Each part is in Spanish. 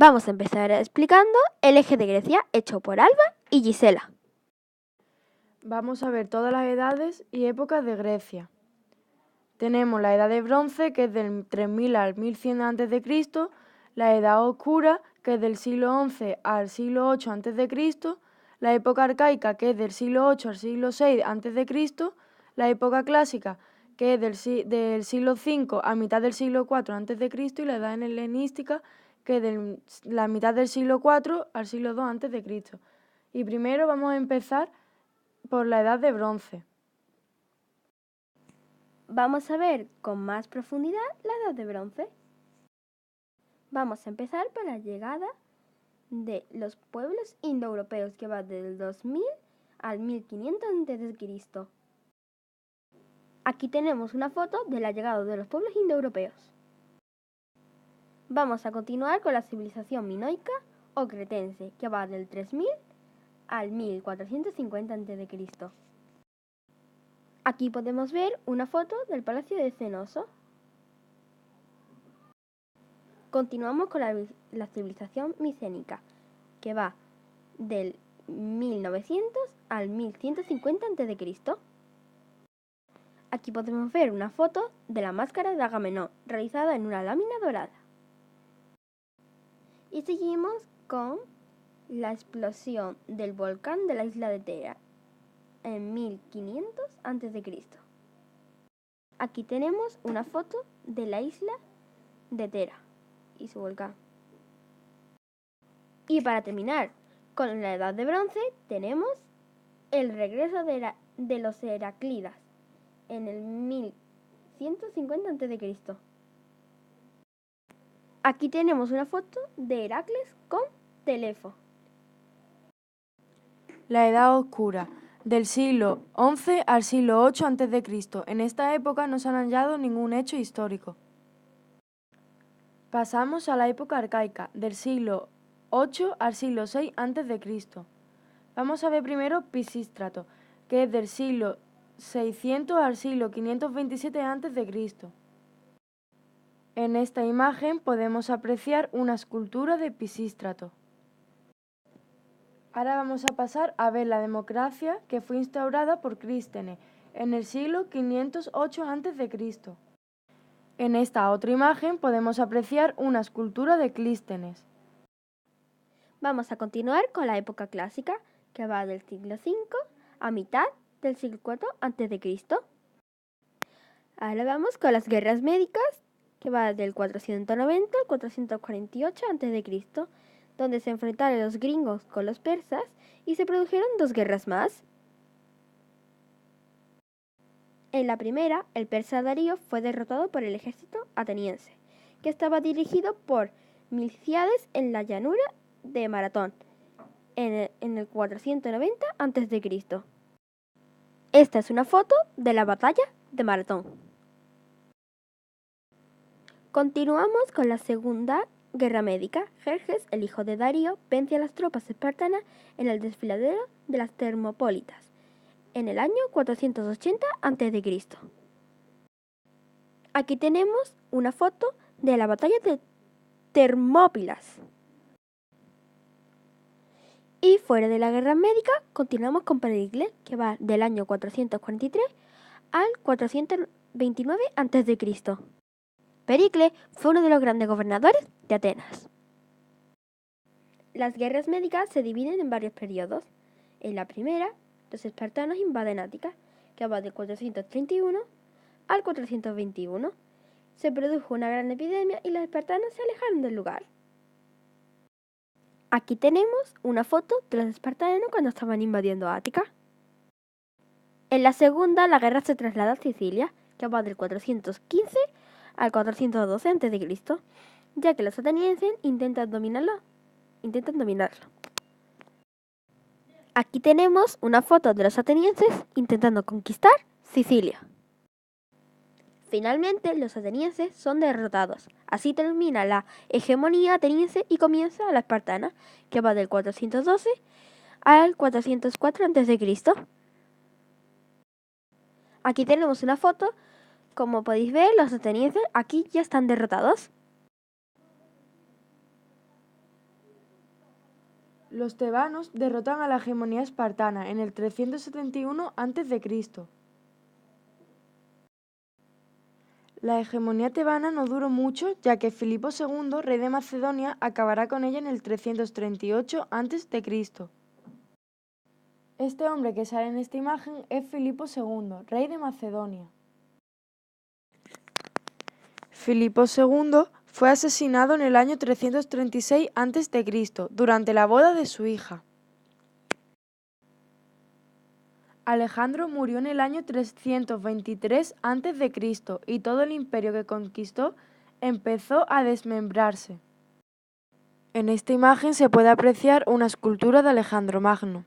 Vamos a empezar explicando el eje de Grecia hecho por Alba y Gisela. Vamos a ver todas las edades y épocas de Grecia. Tenemos la Edad de Bronce, que es del 3000 al 1100 a.C., la Edad Oscura, que es del siglo XI al siglo VIII a.C., la época arcaica, que es del siglo VIII al siglo VI a.C., la época clásica, que es del siglo V a mitad del siglo IV a.C., y la Edad helenística, que es de la mitad del siglo IV al siglo II a.C. Y primero vamos a empezar por la Edad de Bronce. Vamos a ver con más profundidad la Edad de Bronce. Vamos a empezar por la llegada de los pueblos indoeuropeos, que va del 2000 al 1500 a.C. Aquí tenemos una foto de la llegada de los pueblos indoeuropeos. Vamos a continuar con la civilización minoica o cretense, que va del 3000 al 1450 a.C. Aquí podemos ver una foto del palacio de Cenoso. Continuamos con la civilización micénica, que va del 1900 al 1150 a.C. Aquí podemos ver una foto de la máscara de Agamenón, realizada en una lámina dorada. Y seguimos con la explosión del volcán de la isla de Tera en 1500 a.C. Aquí tenemos una foto de la isla de Tera y su volcán. Y para terminar con la Edad de Bronce tenemos el regreso de los Heráclidas en el 1150 a.C. Aquí tenemos una foto de Heracles con Telefo. La Edad Oscura, del siglo XI al siglo VIII a.C. En esta época no se han hallado ningún hecho histórico. Pasamos a la época arcaica, del siglo VIII al siglo VI a.C. Vamos a ver primero Pisístrato, que es del siglo 600 al siglo 527 a.C. En esta imagen podemos apreciar una escultura de Pisístrato. Ahora vamos a pasar a ver la democracia, que fue instaurada por Clístenes en el siglo 508 a.C. En esta otra imagen podemos apreciar una escultura de Clístenes. Vamos a continuar con la época clásica, que va del siglo V a mitad del siglo IV a.C. Ahora vamos con las guerras médicas, que va del 490 al 448 a.C., donde se enfrentaron los griegos con los persas y se produjeron dos guerras más. En la primera, el persa Darío fue derrotado por el ejército ateniense, que estaba dirigido por Milcíades en la llanura de Maratón, en el 490 a.C. Esta es una foto de la batalla de Maratón. Continuamos con la Segunda Guerra Médica. Jerjes, el hijo de Darío, vence a las tropas espartanas en el desfiladero de las Termópilas en el año 480 a.C. Aquí tenemos una foto de la batalla de Termópilas. Y fuera de la guerra médica, continuamos con Pericles, que va del año 443 al 429 a.C. Pericles fue uno de los grandes gobernadores de Atenas. Las guerras médicas se dividen en varios periodos. En la primera, los espartanos invaden Ática, que va del 431 al 421. Se produjo una gran epidemia y los espartanos se alejaron del lugar. Aquí tenemos una foto de los espartanos cuando estaban invadiendo Ática. En la segunda, la guerra se traslada a Sicilia, que va del 415 al 412 a.C., ya que los atenienses intentan dominarlo. Aquí tenemos una foto de los atenienses intentando conquistar Sicilia. Finalmente, los atenienses son derrotados. Así termina la hegemonía ateniense y comienza la espartana, que va del 412 al 404 a.C. Aquí tenemos una foto. Como podéis ver, los atenienses aquí ya están derrotados. Los tebanos derrotan a la hegemonía espartana en el 371 a.C. La hegemonía tebana no duró mucho, ya que Filipo II, rey de Macedonia, acabará con ella en el 338 a.C. Este hombre que sale en esta imagen es Filipo II, rey de Macedonia. Filipo II fue asesinado en el año 336 a.C., durante la boda de su hija. Alejandro murió en el año 323 a.C. y todo el imperio que conquistó empezó a desmembrarse. En esta imagen se puede apreciar una escultura de Alejandro Magno.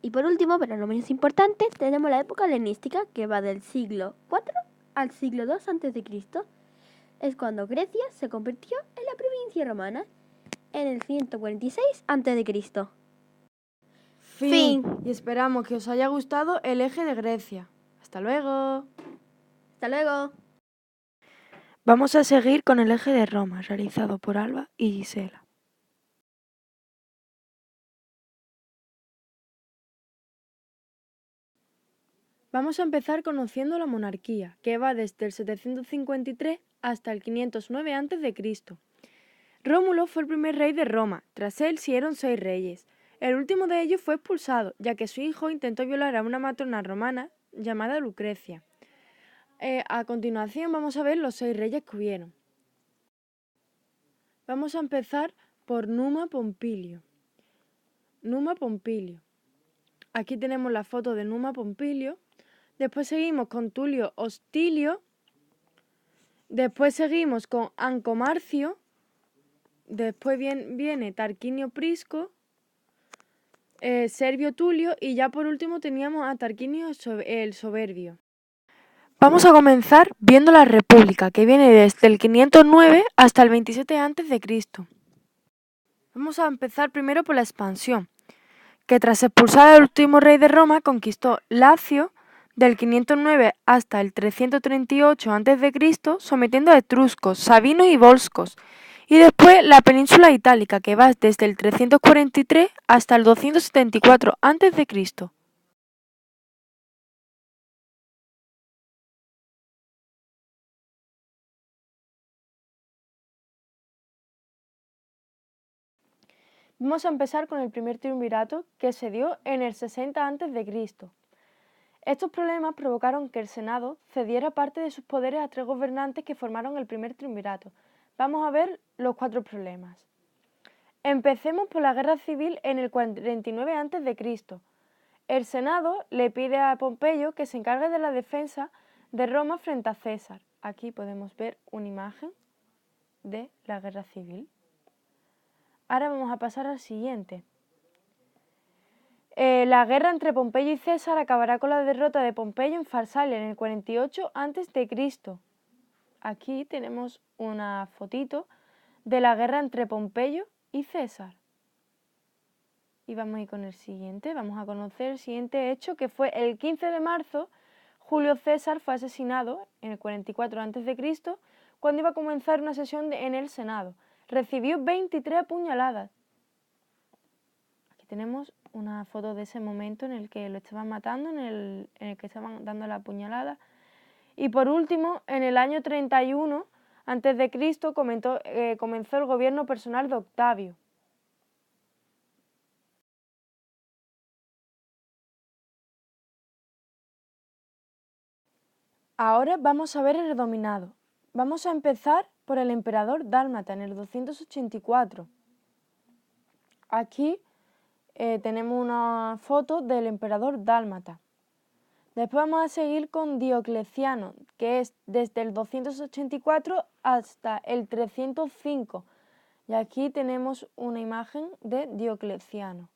Y por último, pero no menos importante, tenemos la época helenística que va del siglo IV al siglo II a.C. Es cuando Grecia se convirtió en la provincia romana en el 146 a.C. Fin. Y esperamos que os haya gustado el eje de Grecia. ¡Hasta luego! Hasta luego. Vamos a seguir con el eje de Roma, realizado por Alba y Gisela. Vamos a empezar conociendo la monarquía, que va desde el 753 hasta el 509 a.C. Rómulo fue el primer rey de Roma. Tras él siguieron 6 reyes. El último de ellos fue expulsado, ya que su hijo intentó violar a una matrona romana llamada Lucrecia. A continuación vamos a ver los 6 reyes que hubieron. Vamos a empezar por Numa Pompilio. Numa Pompilio. Aquí tenemos la foto de Numa Pompilio. Después seguimos con Tulio Hostilio. Después seguimos con Ancomarcio. Después viene Tarquinio Prisco, Servio Tulio y ya por último teníamos a Tarquinio el Soberbio. Vamos a comenzar viendo la República, que viene desde el 509 hasta el 27 a.C. Vamos a empezar primero por la expansión, que tras expulsar al último rey de Roma conquistó Lacio del 509 hasta el 338 a.C., sometiendo a etruscos, sabinos y volscos, y después la península itálica, que va desde el 343 hasta el 274 a.C. Vamos a empezar con el primer triunvirato, que se dio en el 60 a.C. Estos problemas provocaron que el Senado cediera parte de sus poderes a 3 gobernantes que formaron el primer triunvirato. Vamos a ver los 4 problemas. Empecemos por la guerra civil en el 49 a.C. El Senado le pide a Pompeyo que se encargue de la defensa de Roma frente a César. Aquí podemos ver una imagen de la guerra civil. Ahora vamos a pasar al siguiente. La guerra entre Pompeyo y César acabará con la derrota de Pompeyo en Farsalia en el 48 a.C. Aquí tenemos una fotito de la guerra entre Pompeyo y César. Y vamos a ir con el siguiente. Vamos a conocer el siguiente hecho, que fue el 15 de marzo. Julio César fue asesinado en el 44 a.C. cuando iba a comenzar una sesión en el Senado. Recibió 23 apuñaladas. Aquí tenemos una foto de ese momento en el que lo estaban matando, en el que estaban dando la apuñalada. Y por último, en el año 31 a.C. comenzó el gobierno personal de Octavio. Ahora vamos a ver el dominado. Vamos a empezar por el emperador dálmata en el 284. Aquí tenemos una foto del emperador dálmata. Después vamos a seguir con Diocleciano, que es desde el 284 hasta el 305. Y aquí tenemos una imagen de Diocleciano.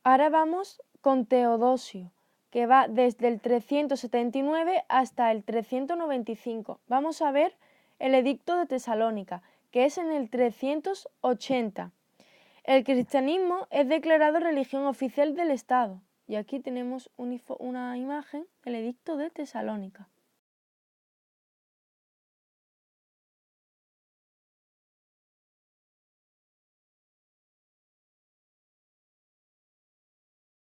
Ahora vamos con Teodosio, que va desde el 379 hasta el 395. Vamos a ver el Edicto de Tesalónica, que es en el 380. El cristianismo es declarado religión oficial del Estado. Y aquí tenemos una imagen del Edicto de Tesalónica.